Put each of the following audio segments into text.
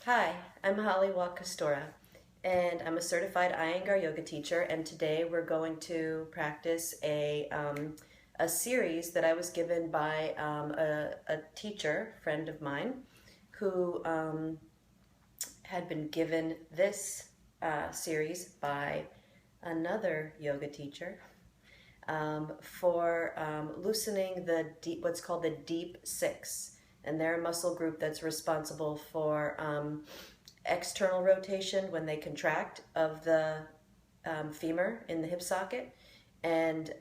Hi, I'm Holly Wakastora, and I'm a certified Iyengar yoga teacher. And today we're going to practice a series that I was given by a teacher friend of mine, who had been given this series by another yoga teacher for loosening the deep, what's called the deep six. And they're a muscle group that's responsible for external rotation when they contract of the femur in the hip socket. And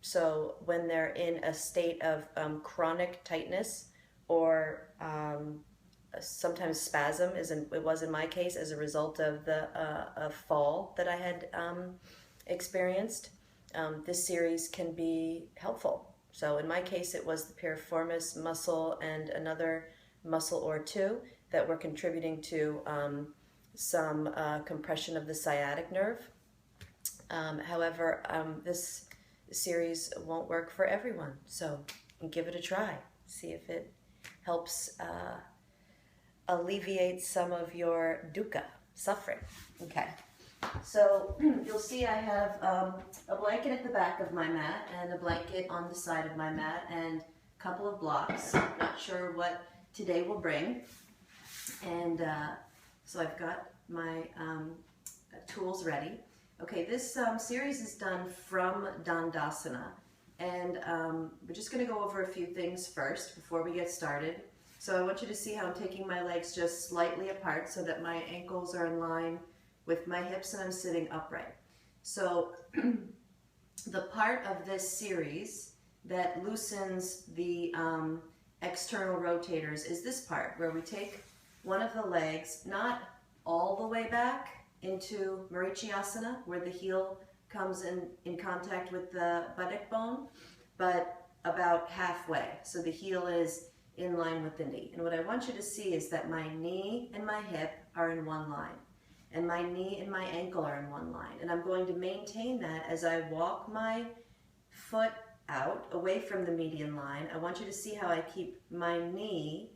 so when they're in a state of chronic tightness or sometimes spasm, it was in my case as a result of a fall that I had experienced, this series can be helpful. So in my case, it was the piriformis muscle and another muscle or two that were contributing to some compression of the sciatic nerve. However, this series won't work for everyone, so give it a try. See if it helps alleviate some of your dukkha, suffering. Okay. So you'll see I have a blanket at the back of my mat and a blanket on the side of my mat and a couple of blocks. Not sure what today will bring. And so I've got my tools ready. Okay, this series is done from Dandasana. And we're just going to go over a few things first before we get started. So I want you to see how I'm taking my legs just slightly apart so that my ankles are in line with my hips and I'm sitting upright. So the part of this series that loosens the external rotators is this part where we take one of the legs, not all the way back into Marichyasana, where the heel comes in contact with the buttock bone, but about halfway. So the heel is in line with the knee. And what I want you to see is that my knee and my hip are in one line. And my knee and my ankle are in one line. And I'm going to maintain that as I walk my foot out away from the median line. I want you to see how I keep my knee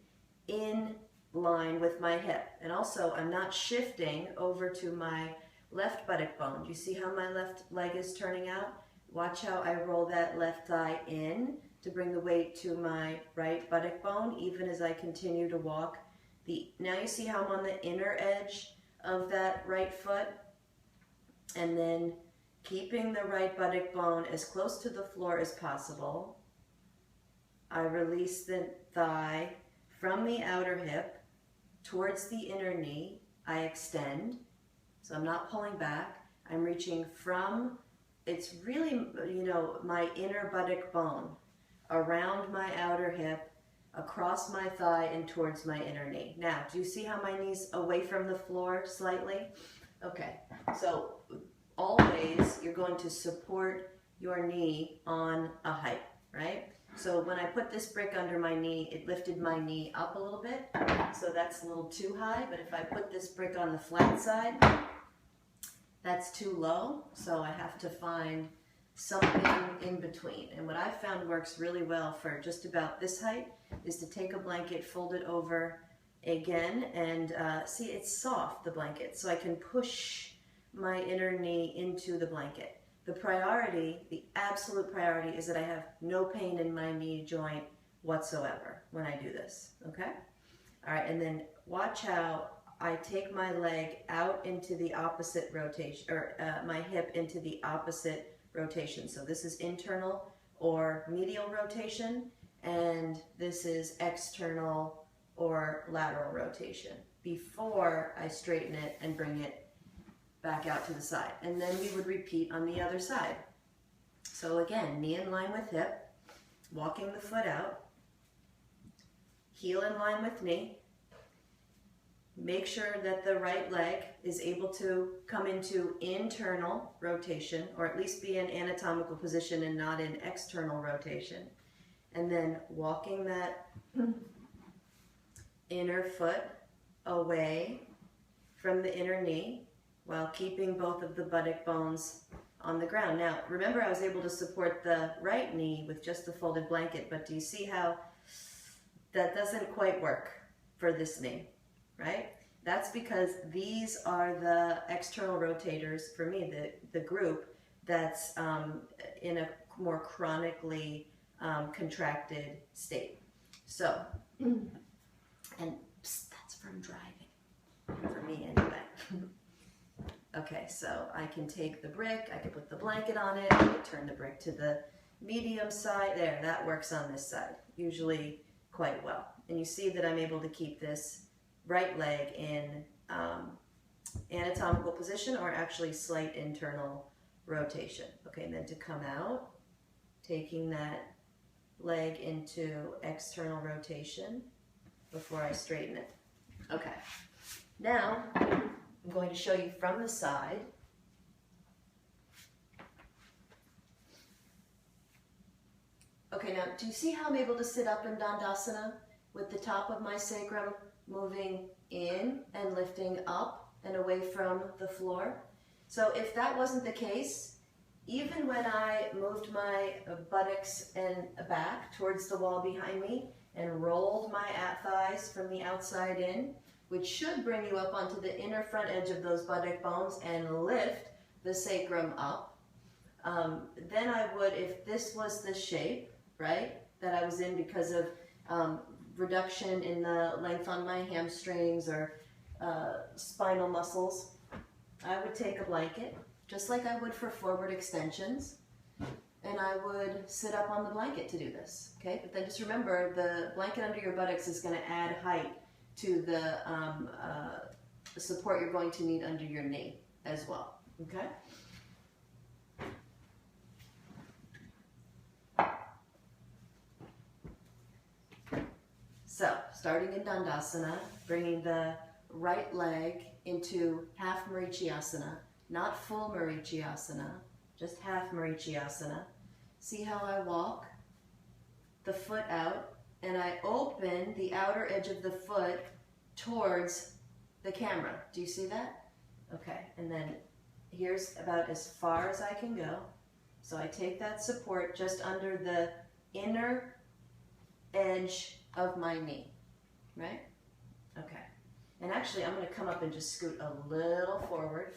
in line with my hip. And also, I'm not shifting over to my left buttock bone. Do you see how my left leg is turning out? Watch how I roll that left thigh in to bring the weight to my right buttock bone, even as I continue to walk. Now you see how I'm on the inner edge of that right foot, and then keeping the right buttock bone as close to the floor as possible. I release the thigh from the outer hip towards the inner knee. I extend, so I'm not pulling back. I'm reaching from, it's really, my inner buttock bone around my outer hip, across my thigh and towards my inner knee. Now, do you see how my knee's away from the floor slightly? Okay, so always you're going to support your knee on a height, right? So when I put this brick under my knee, it lifted my knee up a little bit, so that's a little too high. But if I put this brick on the flat side, that's too low, so I have to find something in between. And what I found works really well for just about this height is to take a blanket, fold it over again, and see, it's soft, the blanket, so I can push my inner knee into the blanket. The priority, the absolute priority, is that I have no pain in my knee joint whatsoever when I do this, okay? All right, and then watch how I take my leg out into the opposite rotation, or my hip into the opposite rotation. So this is internal or medial rotation, and this is external or lateral rotation before I straighten it and bring it back out to the side. And then we would repeat on the other side. So again, knee in line with hip, walking the foot out, heel in line with knee. Make sure that the right leg is able to come into internal rotation, or at least be in anatomical position and not in external rotation. And then walking that inner foot away from the inner knee while keeping both of the buttock bones on the ground. Now, remember, I was able to support the right knee with just the folded blanket, but do you see how that doesn't quite work for this knee, right? That's because these are the external rotators, for me, the group that's in a more chronically contracted state. So, and that's from driving, for me anyway. Okay, so I can take the brick, I can put the blanket on it, I can turn the brick to the medium side. There, that works on this side, usually quite well. And you see that I'm able to keep this right leg in anatomical position, or actually slight internal rotation. Okay, and then to come out, taking that leg into external rotation before I straighten it. Okay, now I'm going to show you from the side. Okay, now do you see how I'm able to sit up in Dandasana with the top of my sacrum moving in and lifting up and away from the floor? So if that wasn't the case, even when I moved my buttocks and back towards the wall behind me and rolled my thighs from the outside in, which should bring you up onto the inner front edge of those buttock bones and lift the sacrum up, then I would, if this was the shape, right, that I was in because of reduction in the length on my hamstrings or spinal muscles, I would take a blanket, just like I would for forward extensions, and I would sit up on the blanket to do this, okay? But then just remember, the blanket under your buttocks is going to add height to the support you're going to need under your knee as well, okay? So, starting in Dandasana, bringing the right leg into half Marichiasana, not full Marichiasana, just half Marichiasana. See how I walk the foot out, and I open the outer edge of the foot towards the camera. Do you see that? Okay, and then here's about as far as I can go. So I take that support just under the inner edge of my knee, right? Okay. And actually, I'm going to come up and just scoot a little forward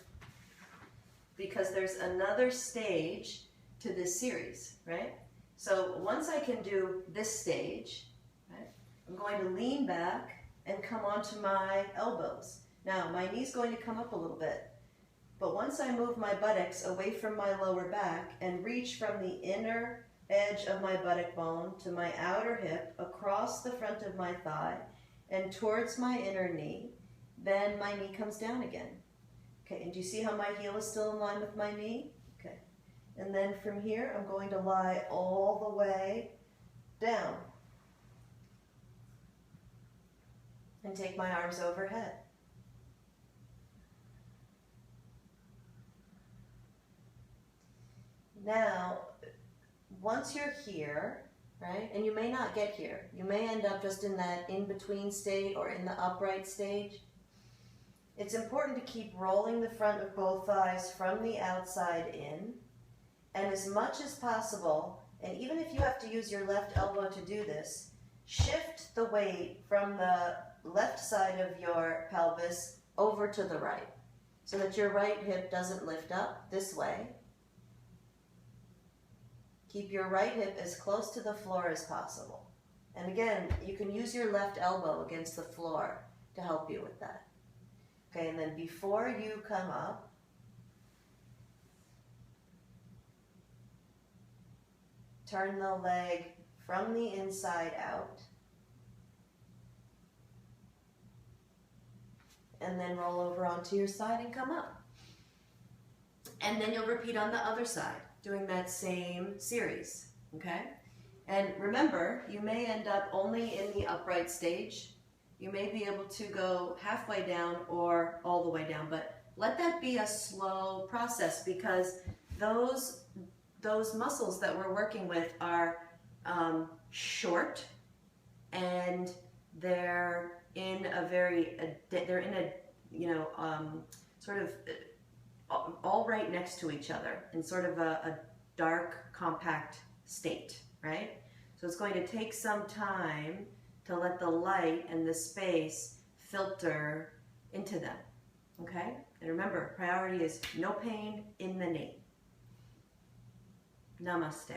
because there's another stage to this series, right? So once I can do this stage, right, I'm going to lean back and come onto my elbows. Now, my knee's going to come up a little bit, but once I move my buttocks away from my lower back and reach from the inner edge of my buttock bone to my outer hip, across the front of my thigh, and towards my inner knee, then my knee comes down again. Okay, and do you see how my heel is still in line with my knee? Okay, and then from here, I'm going to lie all the way down and take my arms overhead. Now, once you're here, right, and you may not get here, you may end up just in that in-between state or in the upright stage. It's important to keep rolling the front of both thighs from the outside in, and as much as possible, and even if you have to use your left elbow to do this, shift the weight from the left side of your pelvis over to the right, so that your right hip doesn't lift up this way. Keep your right hip as close to the floor as possible. And again, you can use your left elbow against the floor to help you with that. Okay, and then before you come up, turn the leg from the inside out, and then roll over onto your side and come up. And then you'll repeat on the other side, doing that same series, okay? And remember, you may end up only in the upright stage. You may be able to go halfway down or all the way down, but let that be a slow process because those muscles that we're working with are short, and they're in a sort of all right next to each other in sort of a dark, compact state, right? So it's going to take some time to let the light and the space filter into them. Okay? And remember, priority is no pain in the knee. Namaste.